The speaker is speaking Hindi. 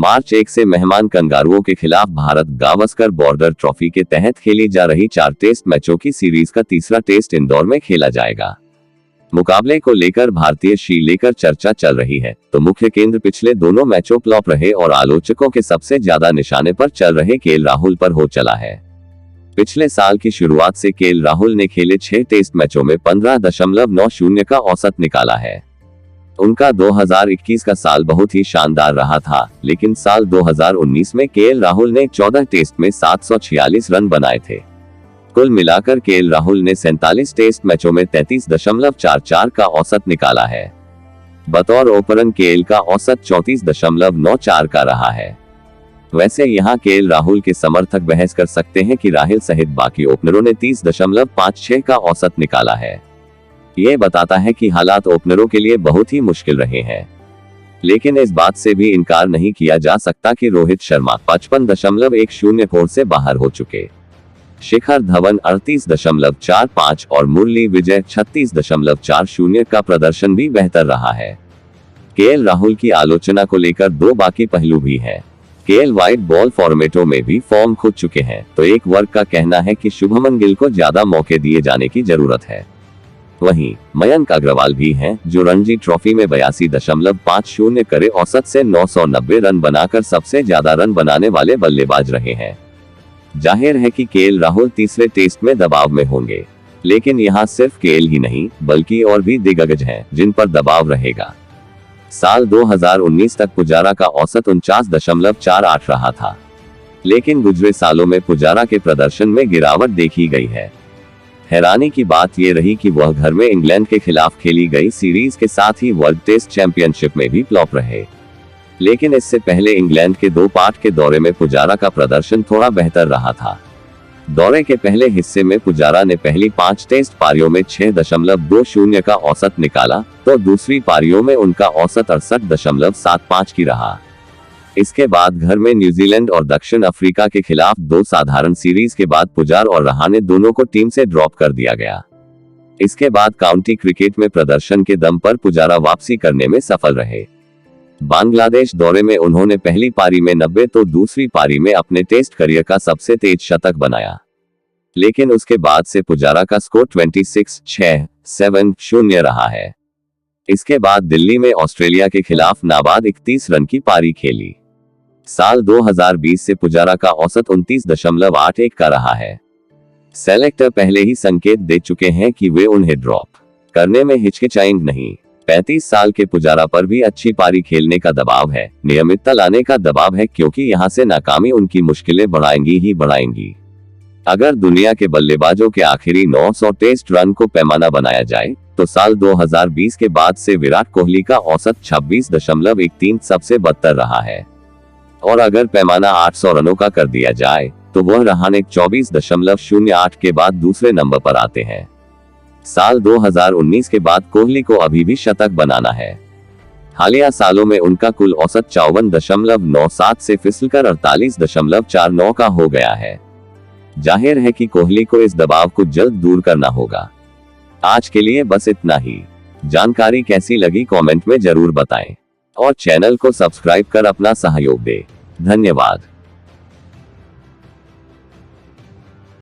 मार्च 1 से मेहमान कंगारुओं के खिलाफ भारत गावस्कर बॉर्डर ट्रॉफी के तहत खेली जा रही 4 टेस्ट मैचों की सीरीज का तीसरा टेस्ट इंदौर में खेला जाएगा। मुकाबले को लेकर भारतीय लेकर चर्चा चल रही है, तो मुख्य केंद्र पिछले दोनों मैचों फ्लॉप रहे और आलोचकों के सबसे ज्यादा निशाने पर चल रहे केएल राहुल पर हो चला है। पिछले साल की शुरुआत से केएल राहुल ने खेले 6 टेस्ट मैचों में 15.90 का औसत निकाला है। उनका 2021 का साल बहुत ही शानदार रहा था, लेकिन साल 2019 में केएल राहुल ने 14 टेस्ट में 746 रन बनाए थे। कुल मिलाकर केएल राहुल ने 47 टेस्ट मैचों में 33.44 का औसत निकाला है। बतौर ओपनर केएल का औसत 34.94 का रहा है। वैसे यहाँ केएल राहुल के समर्थक बहस कर सकते हैं कि राहुल सहित बाकी ओपनरों ने 30.56 का औसत निकाला है। ये बताता है कि हालात ओपनरों के लिए बहुत ही मुश्किल रहे हैं, लेकिन इस बात से भी इनकार नहीं किया जा सकता कि रोहित शर्मा 55.104 से बाहर हो चुके, शिखर धवन 38.45 और मुरली विजय 36.40 का प्रदर्शन भी बेहतर रहा है। केएल राहुल की आलोचना को लेकर 2 बाकी पहलू भी हैं। केएल व्हाइट बॉल फॉर्मेटों में भी फॉर्म खो चुके हैं, तो एक वर्ग का कहना है कि शुभमन गिल को ज्यादा मौके दिए जाने की जरूरत है। वहीं मयंक अग्रवाल भी हैं, जो रणजी ट्रॉफी में 82.50 करे औसत से 990 रन बनाकर सबसे ज्यादा रन बनाने वाले बल्लेबाज रहे हैं। जाहिर है कि केएल राहुल तीसरे टेस्ट में दबाव में होंगे, लेकिन यहाँ सिर्फ केएल ही नहीं बल्कि और भी दिग्गज हैं जिन पर दबाव रहेगा। साल 2019 तक पुजारा का औसत 49.48 रहा था, लेकिन गुजरे सालों में पुजारा के प्रदर्शन में गिरावट देखी गई है। हैरानी की बात यह रही कि वह घर में इंग्लैंड के खिलाफ खेली गई सीरीज के साथ ही वर्ल्ड टेस्ट चैंपियनशिप में भी फ्लॉप रहे। लेकिन इससे पहले इंग्लैंड के 2 पार्ट के दौरे में पुजारा का प्रदर्शन थोड़ा बेहतर रहा था। दौरे के पहले हिस्से में पुजारा ने पहली 5 टेस्ट पारियों में 6.20 का औसत निकाला, तो दूसरी पारियों में उनका औसत 68.75 की रहा। इसके बाद घर में न्यूजीलैंड और दक्षिण अफ्रीका के खिलाफ 2 साधारण सीरीज के बाद पुजारा और रहाणे दोनों को टीम से ड्रॉप कर दिया गया। इसके बाद काउंटी क्रिकेट में प्रदर्शन के दम पर पुजारा वापसी करने में सफल रहे। बांग्लादेश दौरे में उन्होंने पहली पारी में 90 तो दूसरी पारी में अपने टेस्ट करियर का सबसे तेज शतक बनाया, लेकिन उसके बाद से पुजारा का स्कोर 26-6-7-0 रहा है। इसके बाद दिल्ली में ऑस्ट्रेलिया के खिलाफ नाबाद 31 रन की पारी खेली। साल 2020 से पुजारा का औसत 29.81 का रहा है। सेलेक्टर पहले ही संकेत दे चुके हैं कि वे उन्हें ड्रॉप करने में हिचकिचाएंगे नहीं। 35 साल के पुजारा पर भी अच्छी पारी खेलने का दबाव है, नियमितता लाने का दबाव है, क्योंकि यहां से नाकामी उनकी मुश्किलें बढ़ाएंगी ही बढ़ाएंगी। अगर दुनिया के बल्लेबाजों के आखिरी 900 टेस्ट रन को पैमाना बनाया जाए, तो साल 2020 के बाद से विराट कोहली का औसत 26.13 सबसे बदतर रहा है, और अगर पैमाना 800 रनों का कर दिया जाए तो वह रहाणे 24.08 के बाद दूसरे नंबर पर आते हैं। साल 2019 के बाद कोहली को अभी भी शतक बनाना है। हालिया सालों में उनका कुल औसत 54.97 से फिसलकर 48.49 का हो गया है। जाहिर है कि कोहली को इस दबाव को जल्द दूर करना होगा। आज के लिए बस इतना ही। जानकारी कैसी लगी कमेंट में जरूर बताएं और चैनल को सब्सक्राइब कर अपना सहयोग दें। धन्यवाद।